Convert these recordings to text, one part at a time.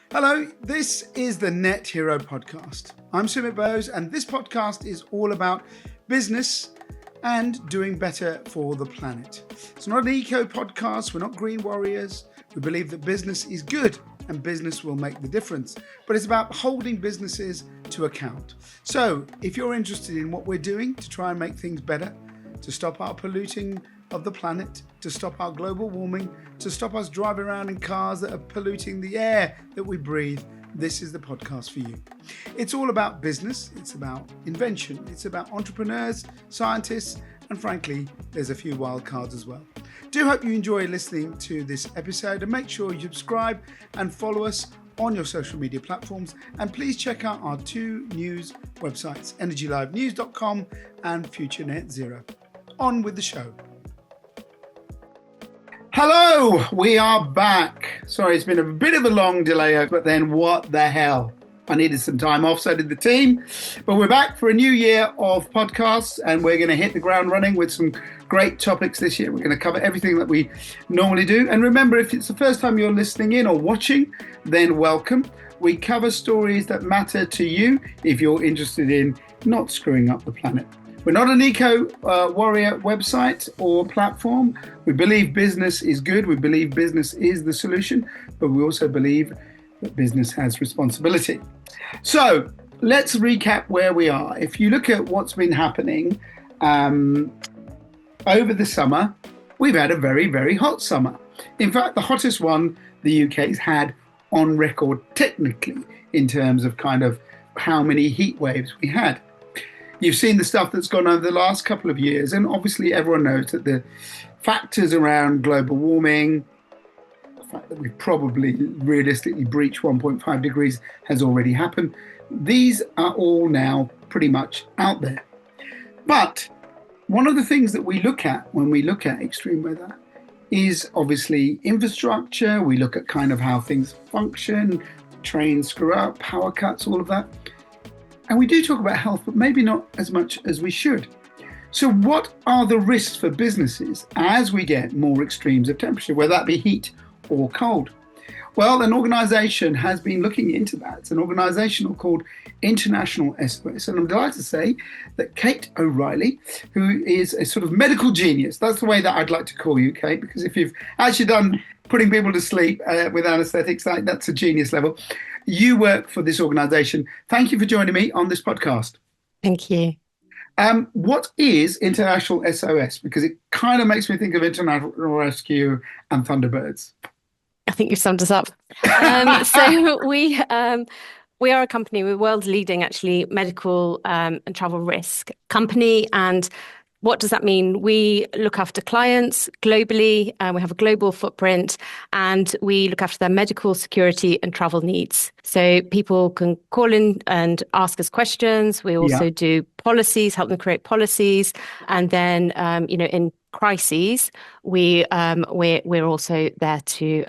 Hello, this is the Net Hero podcast. I'm Sumit Bose, and this podcast is all about business and doing better for the planet. It's not an eco podcast, we're not green warriors. We believe that business is good and business will make the difference, but it's about holding businesses to account. So if you're interested in what we're doing to try and make things better, to stop our polluting of the planet, to stop our global warming, to stop us driving around in cars that are polluting the air that we breathe, this is the podcast for you. It's all about business, it's about invention, it's about entrepreneurs, scientists, and frankly, there's a few wild cards as well. Do hope you enjoy listening to this episode, and make sure you subscribe and follow us on your social media platforms, and please check out our two news websites, energylivenews.com and Future Net Zero. On with the show. Hello, we are back. Sorry, it's been a bit of a long delay, but then what the hell? I needed some time off, so did the team. But we're back for a new year of podcasts, and we're going to hit the ground running with some great topics this year. We're going to cover everything that we normally do. And remember, if it's the first time you're listening in or watching, then welcome. We cover stories that matter to you if you're interested in not screwing up the planet. We're not an eco-warrior website or platform. We believe business is good. We believe business is the solution, but we also believe that business has responsibility. So let's recap where we are. If you look at what's been happening over the summer, we've had a very, very hot summer. In fact, the hottest one the UK's had on record technically in terms of kind of how many heat waves we had. You've seen the stuff that's gone over the last couple of years, and obviously everyone knows that the factors around global warming, the fact that we've probably realistically breached 1.5 degrees has already happened. These are all now pretty much out there. But one of the things that we look at when we look at extreme weather is obviously infrastructure. We look at kind of how things function, trains screw up, power cuts, all of that. And we do talk about health, but maybe not as much as we should. So what are the risks for businesses as we get more extremes of temperature, whether that be heat or cold? Well, an organisation has been looking into that. It's an organisation called International SOS. And I'm delighted to say that Kate O'Reilly, who is a sort of medical genius, that's the way that I'd like to call you, Kate, because if you've actually done putting people to sleep with anaesthetics, that's a genius level. You work for this organisation. Thank you for joining me on this podcast. Thank you. What is International SOS? Because it kind of makes me think of International Rescue and Thunderbirds. I think you've summed us up. So we are a company, we're world's leading actually medical and travel risk company. And what does that mean? We look after clients globally, we have a global footprint, and we look after their medical security and travel needs. So people can call in and ask us questions. We also do policies, help them create policies. And then, in crises, we're also there to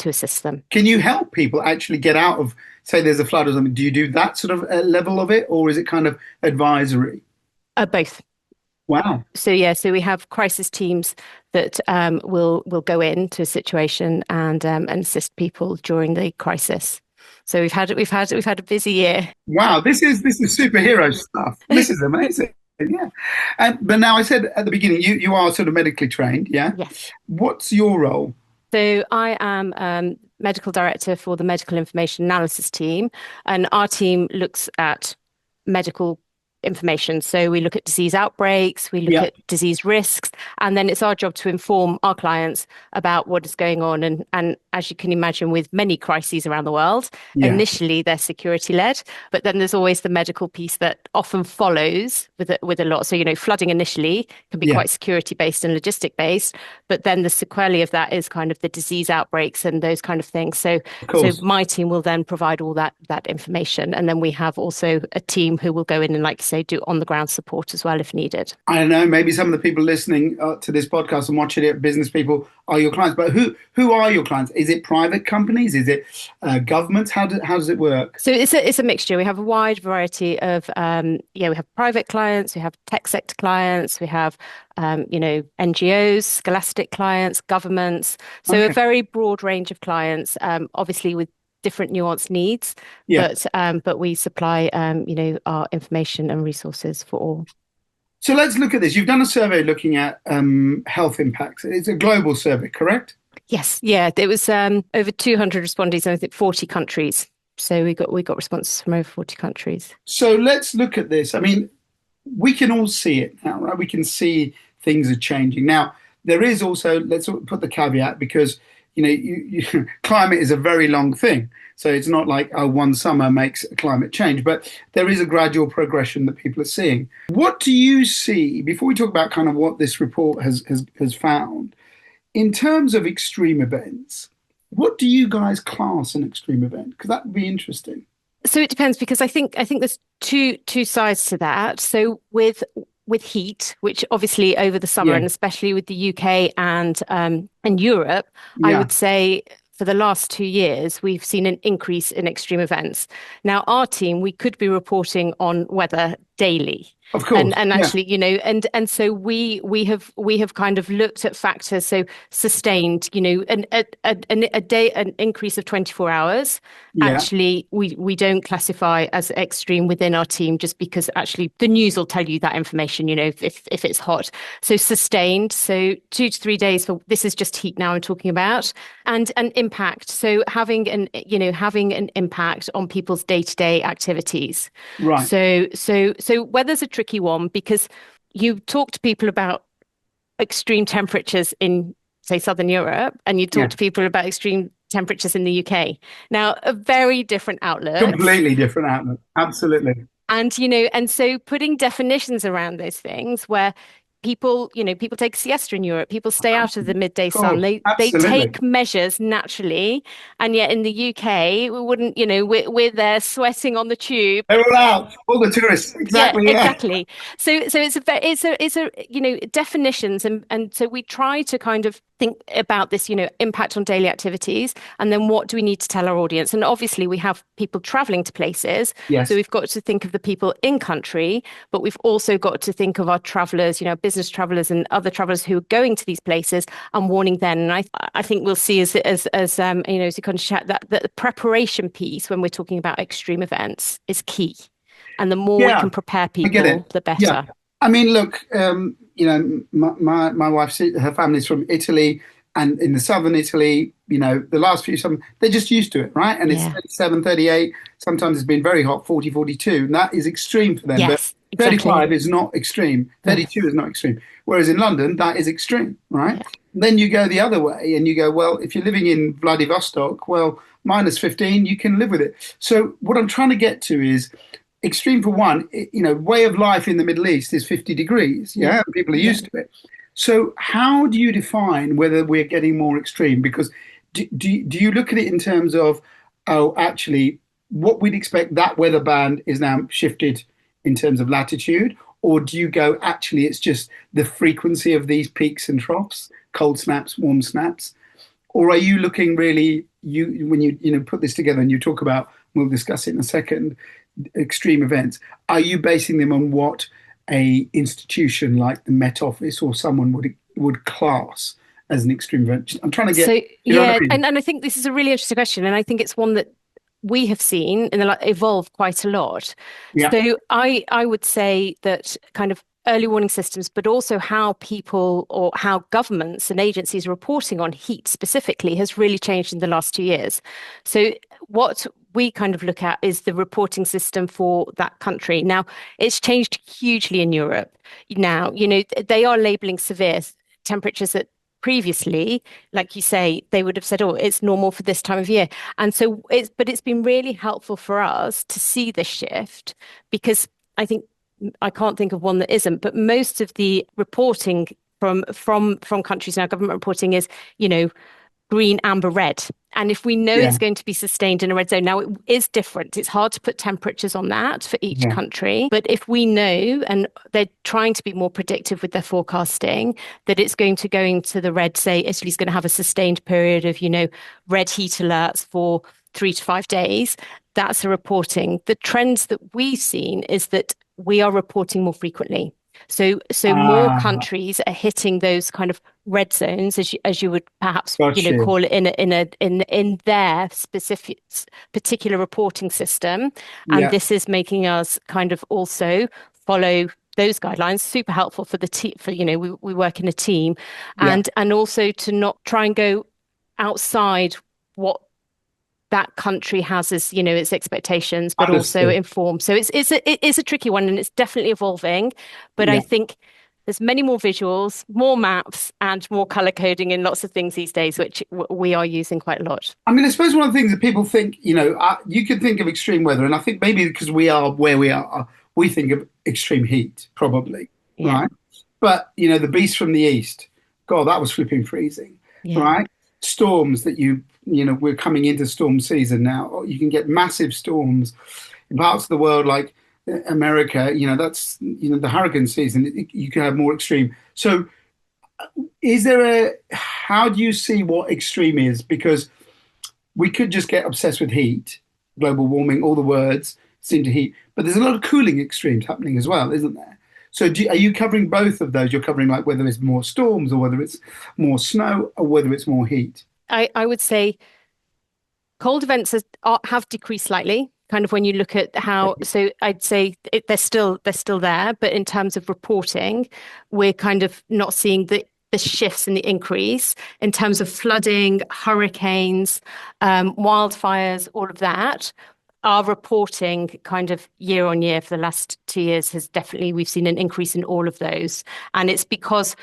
assist them. Can you help people actually get out of, say there's a flood or something? Do you do that sort of level of it, or is it kind of advisory? Both. Wow. So we have crisis teams that will go into a situation and assist people during the crisis. So we've had a busy year. Wow, this is superhero stuff. This is amazing. Yeah. But now, I said at the beginning, you are sort of medically trained, yeah? Yes. What's your role? So I am medical director for the medical information analysis team, and our team looks at medical information. So we look at disease outbreaks, we look at disease risks, and then it's our job to inform our clients about what is going on. And as you can imagine, with many crises around the world, initially they're security led, but then there's always the medical piece that often follows with a lot. So, flooding initially can be quite security based and logistic based, but then the sequelae of that is kind of the disease outbreaks and those kind of things. So my team will then provide all that information. And then we have also a team who will go in and, like you say, do on the ground support as well if needed. I don't know, maybe some of the people listening to this podcast and watching it, business people, are your clients, but who are your clients? Is it private companies? Is it governments? How does it work? So it's a mixture. We have a wide variety of we have private clients, we have tech sector clients, we have NGOs, scholastic clients, governments. So a very broad range of clients. Obviously, with different nuanced needs, Yeah. but we supply our information and resources for all. So let's look at this. You've done a survey looking at health impacts. It's a global survey, correct? Yes, yeah, there was over 200 respondees in I think 40 countries. So we got responses from over 40 countries. So let's look at this. I mean, we can all see it now, right? We can see things are changing. Now, there is also, let's put the caveat because, climate is a very long thing. So it's not like, oh, one summer makes a climate change, but there is a gradual progression that people are seeing. What do you see, before we talk about kind of what this report has found, in terms of extreme events, what do you guys class an extreme event? Because that would be interesting. So it depends because I think there's two sides to that. So with heat, which obviously over the summer Yeah, and especially with the UK and Europe, I yeah, would say for the last 2 years we've seen an increase in extreme events. Now our team we could be reporting on weather daily. of And course. and Yeah, actually, and so we have kind of looked at factors. So sustained, a day an increase of 24 hours. yeah, Actually, we don't classify as extreme within our team just because actually the news will tell you that information, if it's hot. So sustained, so 2 to 3 days for this is just heat now I'm talking about, and an impact. So having an impact on people's day-to-day activities. right. So weather's a tricky one because you talk to people about extreme temperatures in, say, Southern Europe, and you talk Yeah, to people about extreme temperatures in the UK. Now, very different outlets. completely different outlook. Absolutely. And so putting definitions around those things where people take siesta in Europe, people stay out of the midday Of sun. course, They absolutely. take measures naturally, and yet in the UK, we wouldn't, we're there sweating on the tube. They're all out, all the tourists. Yeah, Exactly, yeah. exactly. So it's a definitions, and so we try to kind of think about this impact on daily activities, and then what do we need to tell our audience? And obviously we have people traveling to places, so Yes. we've got to think of the people in country, but we've also got to think of our travelers, business travelers and other travelers who are going to these places and warning them. And I think we'll see as you kind of chat that the preparation piece when we're talking about extreme events is key. And the more we Yeah, can prepare I get people, it. the Yeah. better. I mean, look, my wife's her family's from Italy, and in the southern Italy, the last few some they're just used to it, right? And it's Yeah. 37, 38. Sometimes it's been very hot, 40, 42, and that is extreme for them. But Yes, exactly. 35 is not extreme. No. 32 is not extreme. Whereas in London, that is extreme, right? Yeah. Then you go the other way and you go, well, if you're living in Vladivostok, well, minus 15, you can live with it. So what I'm trying to get to is extreme for one, way of life in the Middle East is 50 degrees. Mm. Yeah. People are Yeah. used to it. So how do you define whether we're getting more extreme? Because do you look at it in terms of, oh, actually, what we'd expect that weather band is now shifted in terms of latitude? Or do you go, actually, it's just the frequency of these peaks and troughs, cold snaps, warm snaps? Or are you looking really, when you put this together and you talk about, we'll discuss it in a second, extreme events, are you basing them on what a institution like the Met Office or someone would class as an extreme event? I'm trying to get, So you know what yeah, I mean? and I think this is a really interesting question, and I think it's one that we have seen evolve quite a lot. Yeah, So I would say that kind of early warning systems, but also how people or how governments and agencies are reporting on heat specifically has really changed in the last 2 years. So what we kind of look at is the reporting system for that country. Now, it's changed hugely in Europe. Now, they are labeling severe temperatures that previously, like you say, they would have said, oh, it's normal for this time of year. And so it's been really helpful for us to see this shift because I think I can't think of one that isn't, but most of the reporting from countries now, government reporting is, green, amber, red. And if we know yeah, it's going to be sustained in a red zone, now it is different. It's hard to put temperatures on that for each yeah, country. But if we know, and they're trying to be more predictive with their forecasting, that it's going to go into the red, say Italy's going to have a sustained period of, red heat alerts for 3 to 5 days, that's a reporting. The trends that we've seen is that we are reporting more frequently. So more Ah, countries are hitting those kind of red zones, as you would perhaps, got you. call it in their specific particular reporting system. And Yeah, this is making us kind of also follow those guidelines. Super helpful for the team, for, we work in a team, yeah, and also to not try and go outside what that country has as, its expectations, but also understood. inform. So it is a tricky one, and it's definitely evolving. But I Yeah. think there's many more visuals, more maps, and more color coding in lots of things these days, which we are using quite a lot. I mean, I suppose one of the things that people think, you could think of extreme weather, and I think maybe because we are where we are, we think of extreme heat, probably, Yeah, right? But, the beast from the east, God, that was flipping freezing, yeah, right? Storms that we're coming into storm season now. You can get massive storms in parts of the world like America, that's, the hurricane season. You can have more extreme. So, how do you see what extreme is? Because we could just get obsessed with heat, global warming, all the words seem to heat, but there's a lot of cooling extremes happening as well, isn't there? So are you covering both of those? You're covering like whether it's more storms or whether it's more snow or whether it's more heat. I would say cold events have decreased slightly, kind of when you look at how, so I'd say they're still there, but in terms of reporting, we're kind of not seeing the shifts and the increase in terms of flooding, hurricanes, wildfires, all of that. Our reporting kind of year on year for the last 2 years has definitely, we've seen an increase in all of those. And it's because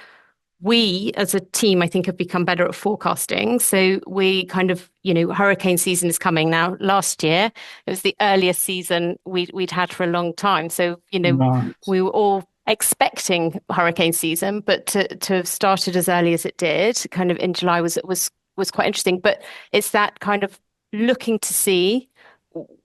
we as a team, I think, have become better at forecasting. So we kind of, hurricane season is coming now. Last year, it was the earliest season we'd had for a long time. So, Right. we were all expecting hurricane season, but to have started as early as it did, kind of in July, was quite interesting. But it's that kind of looking to see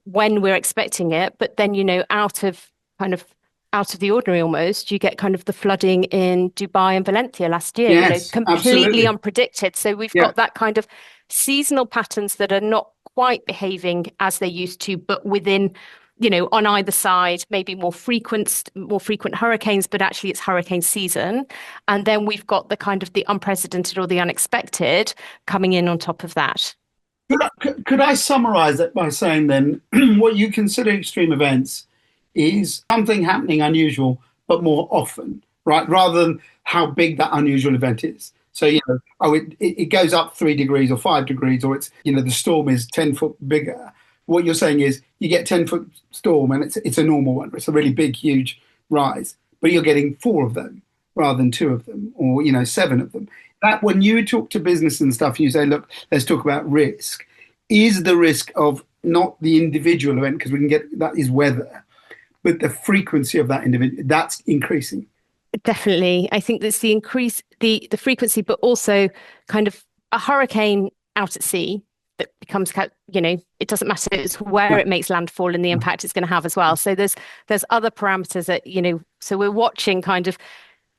when we're expecting it, but then, kind of out of the ordinary almost. You get kind of the flooding in Dubai and Valencia last year, Yes, completely absolutely. unpredicted. So we've Yeah. got that kind of seasonal patterns that are not quite behaving as they used to, but within, on either side, maybe more frequent hurricanes, but actually it's hurricane season. And then we've got the kind of the unprecedented or the unexpected coming in on top of that. Could I summarize it by saying then what you consider extreme events is something happening unusual, but more often, right? Rather than how big that unusual event is. So, it goes up 3 degrees or 5 degrees, or the storm is 10 foot bigger. What you're saying is you get 10-foot storm and it's a normal one. It's a really big, huge rise, but you're getting four of them rather than two of them, or, seven of them. That when you talk to business and stuff, you say, look, let's talk about risk. Is the risk of not the individual event, because we can get that is weather, but the frequency of that individual that's increasing. Definitely. I think that's the increase, the frequency, but also kind of a hurricane out at sea that becomes, it doesn't matter, it's where Yeah. it makes landfall and the impact it's going to have as well. So there's other parameters that, so we're watching kind of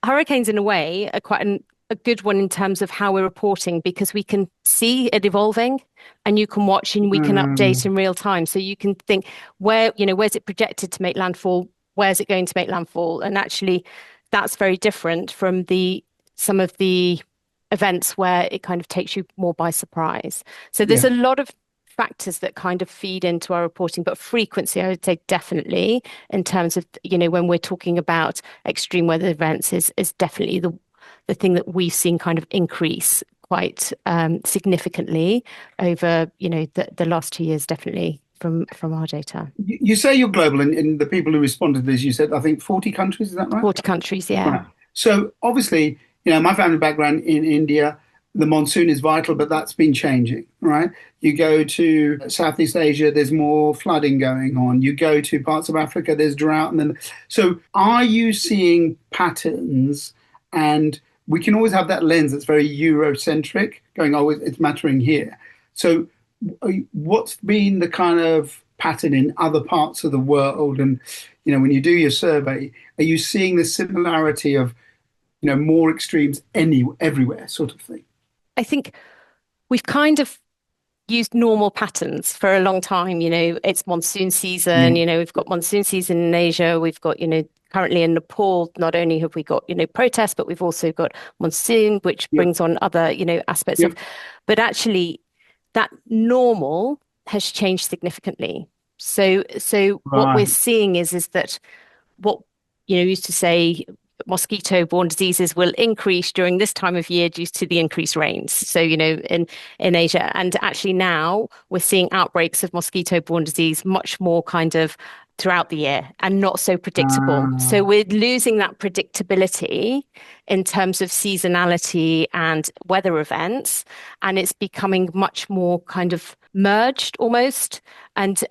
hurricanes in a way are quite a good one in terms of how we're reporting because we can see it evolving and you can watch and we can update Mm, in real time. So you can think where's it projected to make landfall? Where's it going to make landfall? And actually, that's very different from some of the events where it kind of takes you more by surprise. So there's yeah. a lot of factors that kind of feed into our reporting, but frequency, I would say definitely in terms of, when we're talking about extreme weather events is definitely the thing that we've seen kind of increase quite significantly over, the last 2 years, definitely from our data. You say you're global, and the people who responded to this, you said, I think 40 countries, is that right? 40 countries, yeah. Right. So obviously, my family background in India, the monsoon is vital, but that's been changing, right? You go to Southeast Asia, there's more flooding going on. You go to parts of Africa, there's drought, and then so are you seeing patterns? And we can always have that lens that's very Eurocentric, going, oh, it's mattering here. So what's been the kind of pattern in other parts of the world? And when you do your survey, are you seeing the similarity of more extremes everywhere, sort of thing? I think we've kind of used normal patterns for a long time. It's monsoon season, Yeah. we've got monsoon season in Asia, we've got, currently in Nepal, not only have we got, protests, but we've also got monsoon, which Yep. brings on other, aspects of, Yep. but actually that normal has changed significantly. So what we're Right. seeing is that what used to say mosquito-borne diseases will increase during this time of year due to the increased rains. So, in Asia, and actually now we're seeing outbreaks of mosquito-borne disease much more kind of throughout the year and not so predictable. So Uh, we're losing that predictability in terms of seasonality and weather events, and it's becoming much more kind of merged almost. And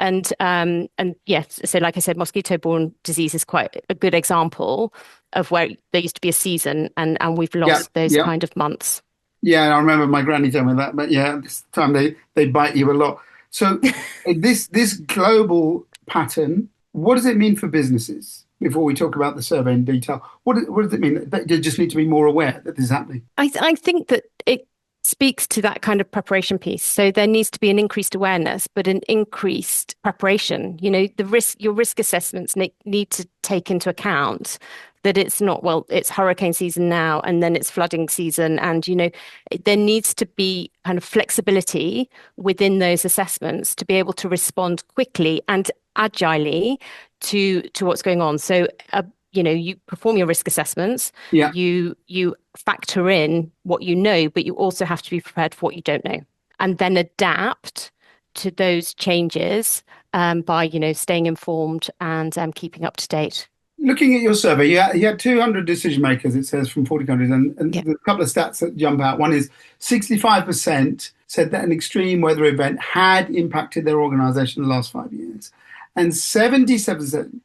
yes, so like I said, mosquito-borne disease is quite a good example of where there used to be a season and we've yeah. lost those Yeah. kind of months. Yeah. I remember my granny telling me that, but yeah, this time they bite you a lot. So this global pattern, what does it mean for businesses? Before we talk about the survey in detail, what does it mean? They just need to be more aware that this is happening. I think that it speaks to that kind of preparation piece. So there needs to be an increased awareness, but an increased preparation. Your risk assessments need to take into account that it's not, well, it's hurricane season now, and then it's flooding season. And, there needs to be kind of flexibility within those assessments to be able to respond quickly and agilely to what's going on. So, you perform your risk assessments, Yeah. you factor in what you know, but you also have to be prepared for what you don't know, and then adapt to those changes by staying informed and keeping up to date. Looking at your survey, you had 200 decision makers, it says, from 40 countries. And Yeah. there's a couple of stats that jump out. One is 65% said that an extreme weather event had impacted their organization in the last 5 years. And 77%,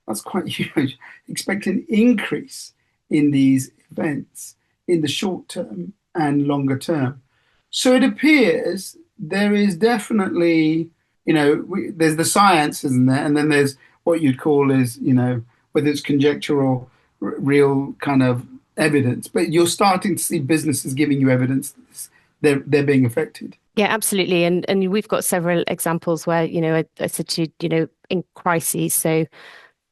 that's quite huge, expect an increase in these events in the short term and longer term. So it appears there is definitely, there's the science, isn't there? And then there's what you'd call is, whether it's conjecture or real kind of evidence. But you're starting to see businesses giving you evidence that they're being affected. Yeah, absolutely. And we've got several examples where, I said to you, in crises, so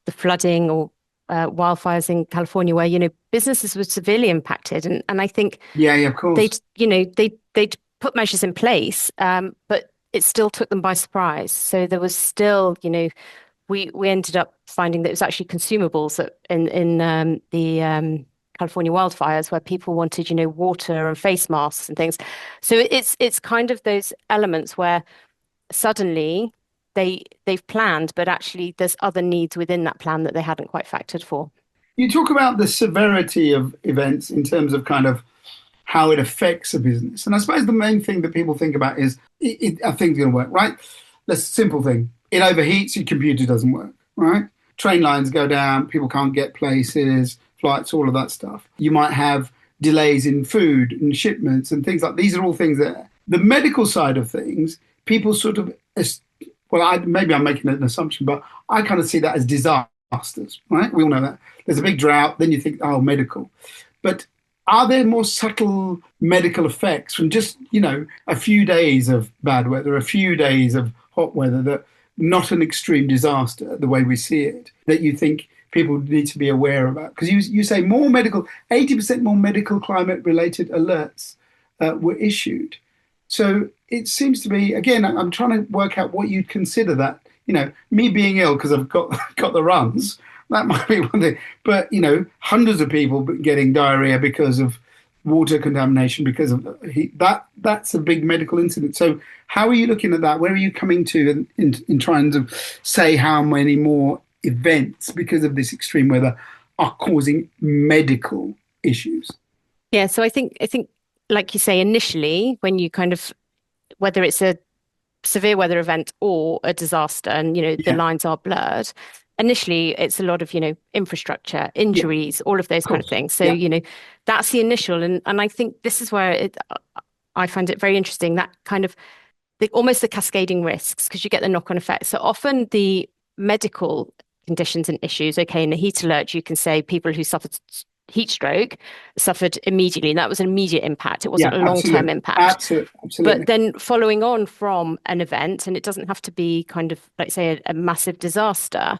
the flooding or wildfires in California, where, businesses were severely impacted. And I think Yeah, yeah, of course. they'd put measures in place, but it still took them by surprise. So there was still, we ended up finding that it was actually consumables that in the California wildfires where people wanted, water and face masks and things. So it's kind of those elements where suddenly they've planned, but actually there's other needs within that plan that they hadn't quite factored for. You talk about the severity of events in terms of kind of how it affects a business. And I suppose the main thing that people think about is are things going to work, right? The simple thing. It overheats, your computer doesn't work, right? Train lines go down, people can't get places, flights, all of that stuff. You might have delays in food and shipments and things like these are all things that the medical side of things, people sort of well, maybe I'm making an assumption, but I kind of see that as disasters, right? We all know that. There's a big drought, then you think, oh, medical. But are there more subtle medical effects from just, a few days of bad weather, a few days of hot weather that not an extreme disaster the way we see it, that you think people need to be aware about? Because you say 80% more medical climate related alerts were issued. So it seems to be, again, I'm trying to work out what you'd consider that, me being ill because I've got the runs, that might be one thing. But, hundreds of people getting diarrhea because of water contamination, because of heat, that's a big medical incident. So how are you looking at that? Where are you coming to in trying to say how many more events because of this extreme weather are causing medical issues? Yeah, so I think like you say, initially when you kind of whether it's a severe weather event or a disaster and the Yeah, lines are blurred, initially it's a lot of infrastructure, yeah, injuries, all of those of kind of course. things. So Yeah, that's the initial, and I think this is where I find it very interesting, that kind of almost the cascading risks, because you get the knock-on effect. So often the medical conditions and issues, okay, in a heat alert, you can say people who suffered heat stroke suffered immediately, and that was an immediate impact. It yeah, wasn't a long-term absolutely. impact. Absolutely. But Absolutely. then following on from an event, and it doesn't have to be kind of like say a massive disaster,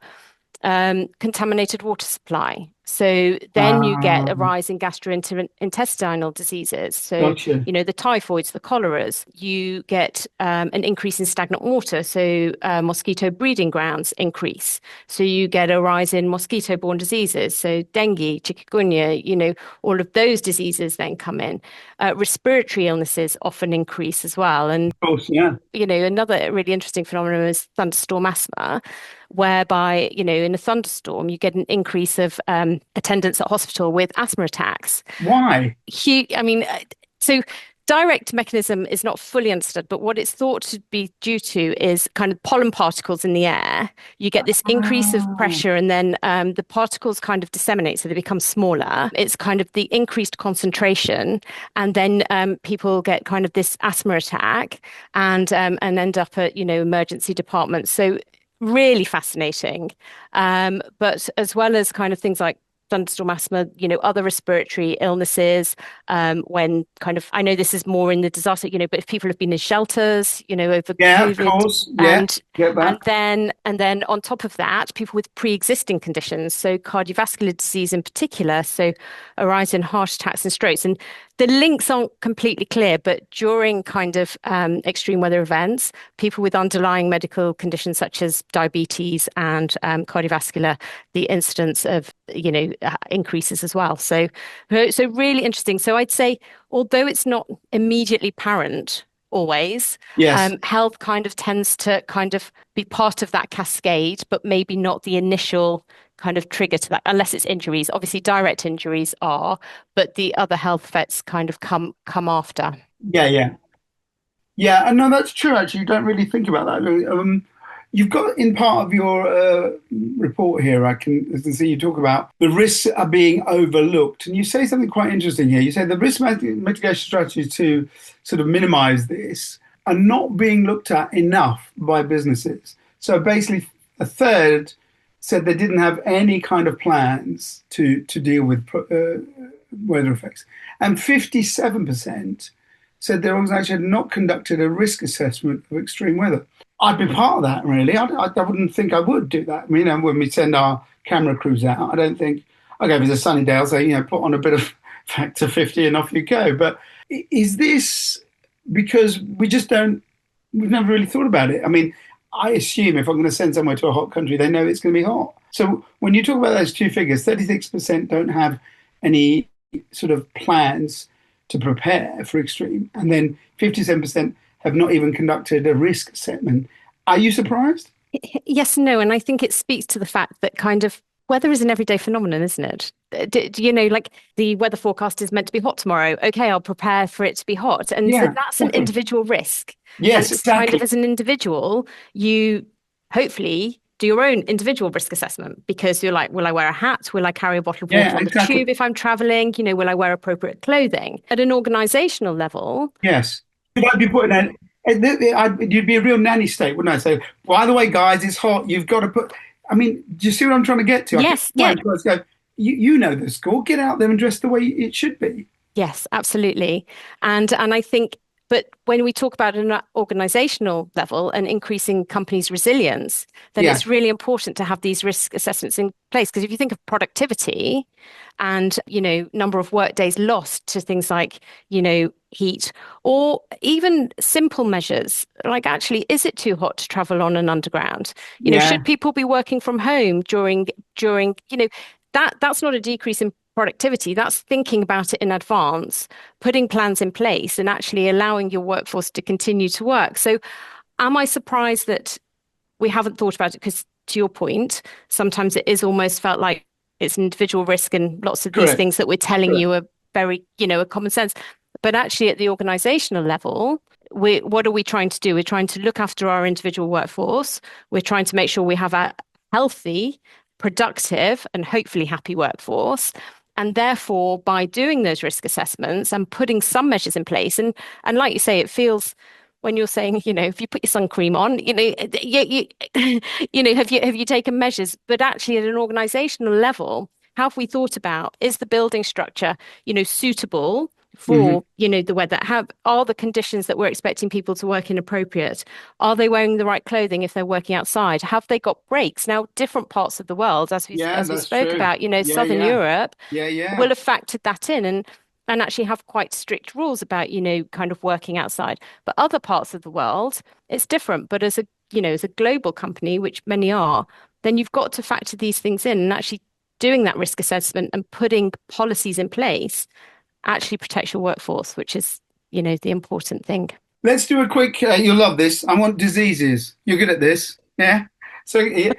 contaminated water supply. So then you get a rise in gastrointestinal diseases. So, Gotcha. the typhoids, the choleras. You get an increase in stagnant water. So mosquito breeding grounds increase. So you get a rise in mosquito-borne diseases. So dengue, chikungunya, all of those diseases then come in. Respiratory illnesses often increase as well. And Of course, yeah. another really interesting phenomenon is thunderstorm asthma, whereby, in a thunderstorm, you get an increase of attendance at hospital with asthma attacks. Why? I mean, so direct mechanism is not fully understood, but what it's thought to be due to is kind of pollen particles in the air. You get this increase of Ah, pressure, and then the particles kind of disseminate, so they become smaller. It's kind of the increased concentration, and then people get kind of this asthma attack and end up at emergency departments. So really fascinating. But as well as kind of things like thunderstorm asthma, other respiratory illnesses, when kind of, I know this is more in the disaster, but if people have been in shelters, over yeah, of COVID, course. Yeah, and get and that. then on top of that, people with pre-existing conditions, so cardiovascular disease in particular, so a rise in heart attacks and strokes. And the links aren't completely clear, but during kind of extreme weather events, people with underlying medical conditions such as diabetes and cardiovascular, the incidence of, increases as well. So really interesting. So I'd say, although it's not immediately apparent always, Yes. health kind of tends to kind of be part of that cascade, but maybe not the initial kind of trigger to that, unless it's injuries. Obviously, direct injuries are, but the other health effects kind of come after. Yeah, yeah. Yeah, and no, that's true. Actually, you don't really think about that. You've got in part of your report here, I can see you talk about the risks are being overlooked, and you say something quite interesting here. You say the mitigation strategies to sort of minimize this are not being looked at enough by businesses. So basically, a third said they didn't have any kind of plans to deal with weather effects, and 57% said their organisation had not conducted a risk assessment of extreme weather. I'd be part of that, really. I wouldn't think I would do that. I mean, when we send our camera crews out, I don't think, okay, if it's a sunny day, I'll say, put on a bit of factor 50 and off you go. But is this because we've never really thought about it? I mean, I assume if I'm going to send somewhere to a hot country, they know it's going to be hot. So when you talk about those two figures, 36% don't have any sort of plans to prepare for extreme, and then 57% have not even conducted a risk assessment. Are you surprised? Yes and no. And I think it speaks to the fact that kind of weather is an everyday phenomenon, isn't it? Like the weather forecast is meant to be hot tomorrow. Okay, I'll prepare for it to be hot. And so Yeah, that's an exactly. individual risk. Yes, And kind of exactly. as an individual, you hopefully do your own individual risk assessment because you're like, will I wear a hat? Will I carry a bottle of water Yeah, on the exactly. tube if I'm traveling? Will I wear appropriate clothing? At an organizational level, Yes. Should I be putting in? You'd be a real nanny state, wouldn't I? Say, by the way, guys, it's hot. You've got to put. I mean, do you see what I'm trying to get to? I think yes, my yeah, employees go, you know the score. Get out there and dress the way it should be. yes, absolutely. And I think, but when we talk about an organizational level and increasing companies' resilience, then Yeah, it's really important to have these risk assessments in place. Because if you think of productivity and, number of work days lost to things like, heat, or even simple measures, like actually, is it too hot to travel on an underground? yeah, Should people be working from home during, that's not a decrease in productivity. That's thinking about it in advance, putting plans in place, and actually allowing your workforce to continue to work. So, am I surprised that we haven't thought about it? Because to your point, sometimes it is almost felt like it's an individual risk, and lots of these correct, things that we're telling correct. you are very, a common sense. But actually, at the organizational level, what are we trying to do? We're trying to look after our individual workforce. We're trying to make sure we have a healthy, productive, and hopefully happy workforce. And therefore, by doing those risk assessments and putting some measures in place, and like you say, it feels when you're saying, if you put your sun cream on, have you taken measures? But actually, at an organizational level, how have we thought about is the building structure, suitable Hmm. for, the weather? Are the conditions that we're expecting people to work in appropriate? Are they wearing the right clothing if they're working outside? Have they got breaks? Now, different parts of the world, Yeah, as we that's spoke true. about, Yeah, Southern yeah, Europe yeah, will yeah. have factored that in and actually have quite strict rules about, kind of working outside. But other parts of the world, it's different. But as a global company, which many are, then you've got to factor these things in and actually doing that risk assessment and putting policies in place actually protects your workforce, which is, the important thing. Let's do a quick. You'll love this. I want diseases. You're good at this, yeah. So you're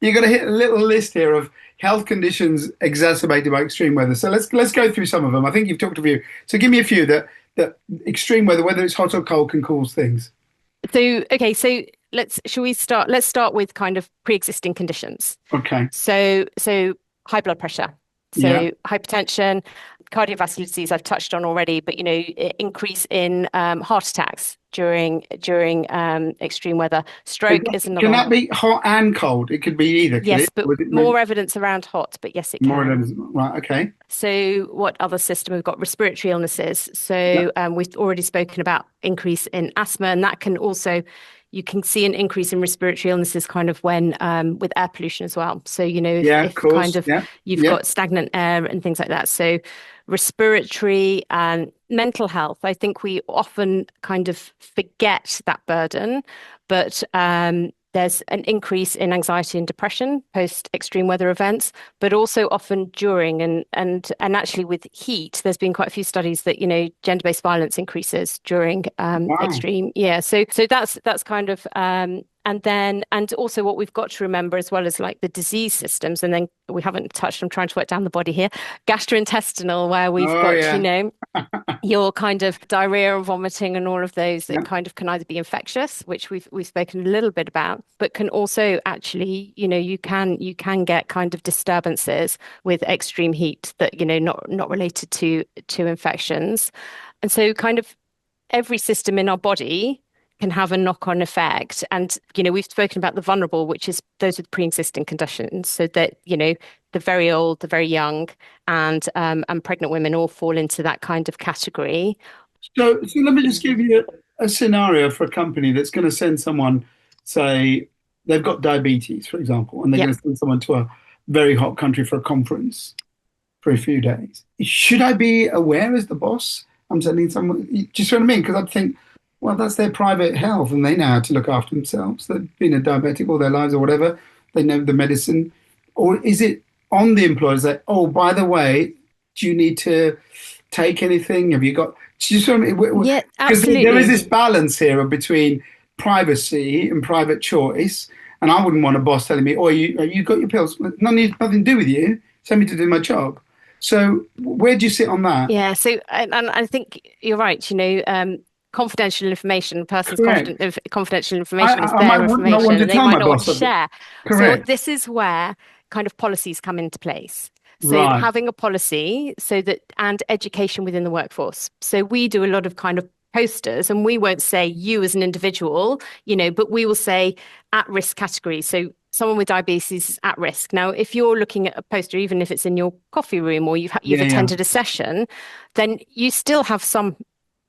going to hit a little list here of health conditions exacerbated by extreme weather. So let's go through some of them. I think you've talked a few. So give me a few that extreme weather, whether it's hot or cold, can cause things. So, okay, so let's start with kind of pre-existing conditions. Okay. So high blood pressure, Yeah. so hypertension, cardiovascular disease I've touched on already, but increase in heart attacks during extreme weather. Stroke is another Can one. that be hot and cold? It could be either, could Yes, it? but Or is it maybe more evidence around hot, but yes, it more can. than right? Okay. So, what other system? We've got respiratory illnesses. Yeah. So, we've already spoken about increase in asthma, and that can also, you can see an increase in respiratory illnesses kind of when with air pollution as well. So, if, Yeah. Of if kind course. of Yeah. you've Yeah. got stagnant air and things like that. So, respiratory and mental health, I think we often kind of forget that burden, but there's an increase in anxiety and depression post extreme weather events, but also often during and actually with heat, there's been quite a few studies that gender-based violence increases during Wow. extreme. Yeah, so that's kind of and also what we've got to remember as well as like the disease systems, and then we haven't touched. I'm trying to work down the body here, gastrointestinal, where we've Oh got yeah. your kind of diarrhea and vomiting and all of those that Yeah. kind of can either be infectious, which we've spoken a little bit about, but can also actually, you can get kind of disturbances with extreme heat that, not related to infections. And so kind of every system in our body can have a knock-on effect. And, we've spoken about the vulnerable, which is those with pre-existing conditions. So that, the very old, the very young, and pregnant women all fall into that kind of category. So let me just give you a scenario for a company that's going to send someone, say, they've got diabetes, for example, and they're Yeah. going to send someone to a very hot country for a conference for a few days. Should I be aware as the boss? I'm sending someone, do you see what I mean? Because I'd think, well, that's their private health and they know how to look after themselves. They've been a diabetic all their lives or whatever. They know the medicine. Or is it on the employers that, oh, by the way, do you need to take anything? Have you got, do you see what I mean? Yeah, Because there is absolutely. this balance here between privacy and private choice. And I wouldn't want a boss telling me, oh, you got your pills. Nothing to do with you. Send me to do my job. So where do you sit on that? Yeah, so and I think you're right, confidential information, a person's Correct. confidential I, information is I I their might not want information to and they tell might my not want boss to of it. share. So Correct. this is where kind of policies come into place. So Right. having a policy so that and education within the workforce. So we do a lot of kind of posters and we won't say you as an individual, but we will say at risk category. So someone with diabetes is at risk. Now, if you're looking at a poster, even if it's in your coffee room or you've Yeah, yeah. attended a session, then you still have some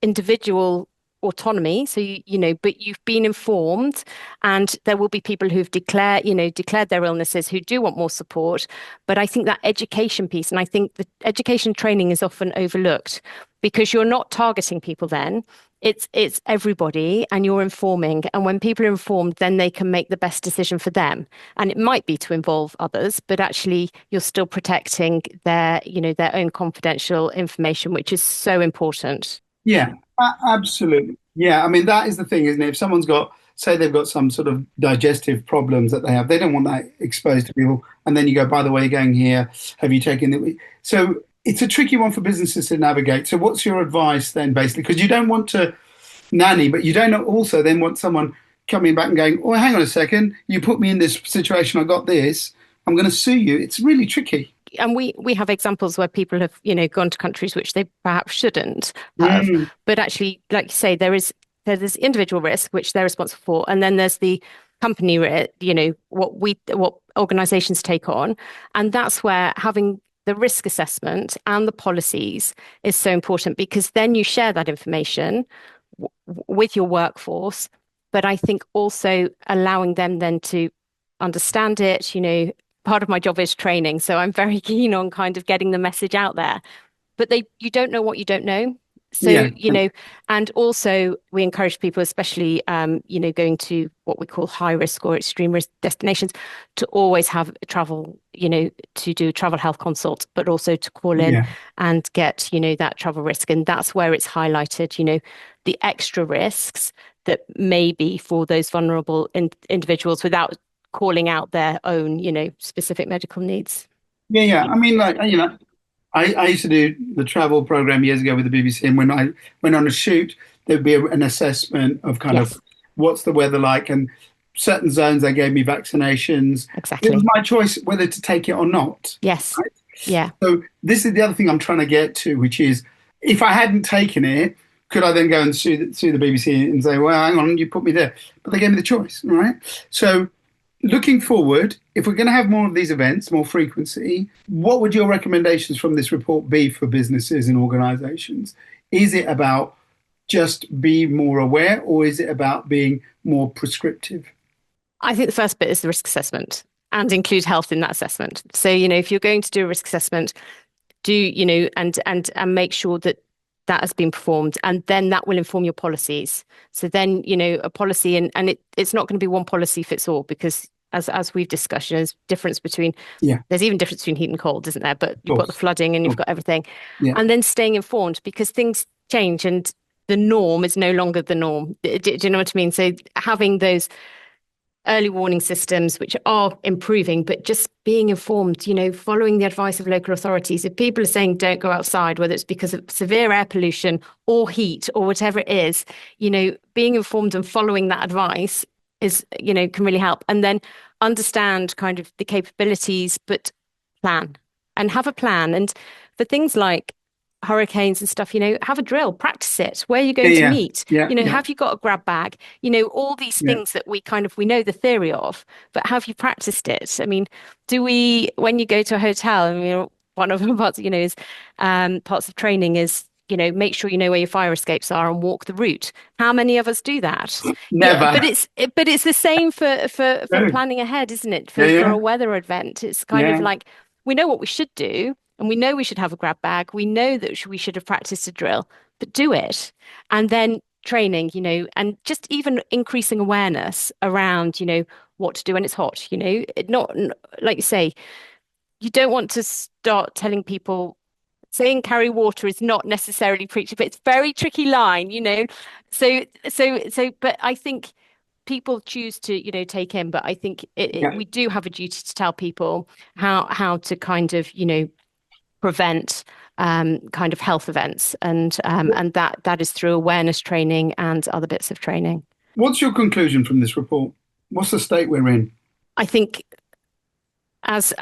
individual autonomy. So but you've been informed, and there will be people who've declared their illnesses who do want more support. But I think that education piece, and I think the education training is often overlooked because you're not targeting people then. It's everybody and you're informing. And when people are informed, then they can make the best decision for them. And it might be to involve others, but actually you're still protecting their own confidential information, which is so important. Yeah, absolutely. Yeah, I mean, that is the thing, isn't it? If someone's got, say, they've got some sort of digestive problems that they have, they don't want that exposed to people. And then you go, by the way, you're going here. Have you taken the. So it's a tricky one for businesses to navigate. So what's your advice then, basically? Because you don't want to nanny, but you don't also then want someone coming back and going, oh, hang on a second, you put me in this situation, I got this, I'm going to sue you. It's really tricky. And we have examples where people have gone to countries which they perhaps shouldn't have, Mm, but actually, like you say, there's individual risk which they're responsible for, and then there's the company risk, what organizations take on, and that's where having the risk assessment and the policies is so important, because then you share that information with your workforce. But I think also allowing them then to understand it, part of my job is training. So I'm very keen on kind of getting the message out there. But you don't know what you don't know. So, Yeah. and also we encourage people, especially, going to what we call high risk or extreme risk destinations, to always have travel, to do a travel health consult, but also to call in Yeah. and get, that travel risk. And that's where it's highlighted, the extra risks that may be for those vulnerable individuals without calling out their own, specific medical needs. Yeah. Yeah. I mean, like, I used to do the travel program years ago with the BBC, and when I went on a shoot, there'd be an assessment of kind of Yes, what's the weather like, and certain zones they gave me vaccinations. It was exactly. my choice whether to take it or not. Yes. Right? Yeah. So this is the other thing I'm trying to get to, which is if I hadn't taken it, could I then go and sue the BBC and say, well, hang on, you put me there? But they gave me the choice, right? So looking forward, if we're going to have more of these events, more frequency, what would your recommendations from this report be for businesses and organizations? Is it about just be more aware, or is it about being more prescriptive? I think the first bit is the risk assessment and include health in that assessment. So, if you're going to do a risk assessment, do, and make sure that that has been performed, and then that will inform your policies. So then, a policy, and it's not going to be one policy fits all, because as we've discussed, there's difference between, Yeah, there's even difference between heat and cold, isn't there? But of you've got the course. flooding and Of you've course. got everything. Yeah. And then staying informed, because things change and the norm is no longer the norm. Do you know what I mean? So having those early warning systems, which are improving, but just being informed, following the advice of local authorities. If people are saying don't go outside, whether it's because of severe air pollution or heat or whatever it is, being informed and following that advice is, can really help. And then understand kind of the capabilities, but plan and have a plan. And for things like hurricanes and stuff, have a drill, practice it. Where are you Yeah. going to Yeah. meet? Yeah. Yeah. Have you got a grab bag? All these Yeah. things that we know the theory of, but have you practiced it? I mean, when you go to a hotel, one of the parts, is parts of training is, make sure you know where your fire escapes are and walk the route. How many of us do that? Yeah, Never. but it's the same for No. planning ahead, isn't it? Yeah. For Yeah. a weather event, it's kind of Yeah. like we know what we should do, and we know we should have a grab bag. We know that we should have practiced a drill, but do it. And then training, and just even increasing awareness around, what to do when it's hot, not like you say, you don't want to start telling people saying carry water is not necessarily preaching, but it's a very tricky line, but I think people choose to, take in, but I think Yeah. we do have a duty to tell people how to kind of, prevent kind of health events, and that is through awareness training and other bits of training. What's your conclusion from this report? What's the state we're in? I think as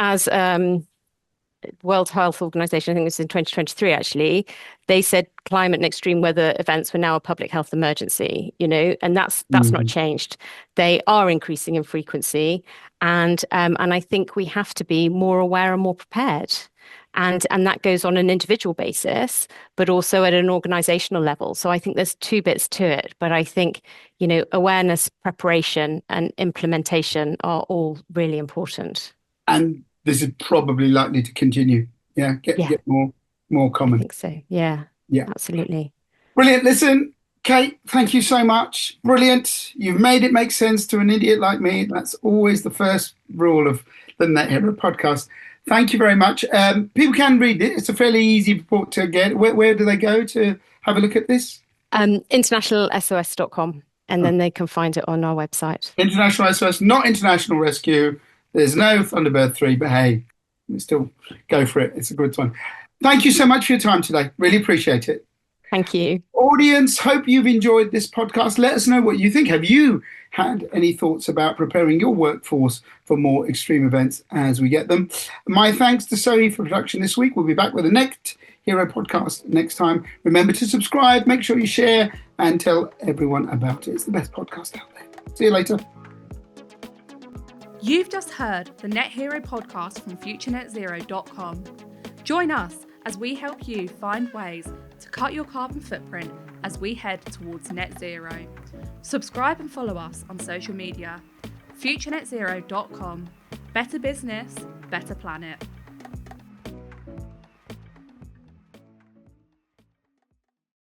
World Health Organization, I think it was in 2023 actually, they said climate and extreme weather events were now a public health emergency, and that's not Mhm. changed. They are increasing in frequency, and I think we have to be more aware and more prepared. And that goes on an individual basis, but also at an organizational level. So I think there's two bits to it. But I think, awareness, preparation, and implementation are all really important. And this is probably likely to continue. Yeah, Yeah, get more I common. think so. Yeah, Yeah. absolutely. Brilliant. Listen, Kate, thank you so much. Brilliant. You've made it make sense to an idiot like me. That's always the first rule of the nethero podcast. Thank you very much. People can read it. It's a fairly easy report to get. Where do they go to have a look at this? Internationalsos.com, and then they can find it on our website. International SOS, not International Rescue. There's no Thunderbird 3, but hey, we still go for it. It's a good one. Thank you so much for your time today. Really appreciate it. Thank you. Audience, hope you've enjoyed this podcast. Let us know what you think. Have you had any thoughts about preparing your workforce for more extreme events as we get them? My thanks to Zoe for production this week. We'll be back with the next Hero podcast next time. Remember to subscribe, make sure you share, and tell everyone about it. It's the best podcast out there. See you later. You've just heard the Net Hero podcast from FutureNetZero.com. Join us as we help you find ways to cut your carbon footprint as we head towards net zero. Subscribe and follow us on social media. futurenetzero.com. Better business, better planet.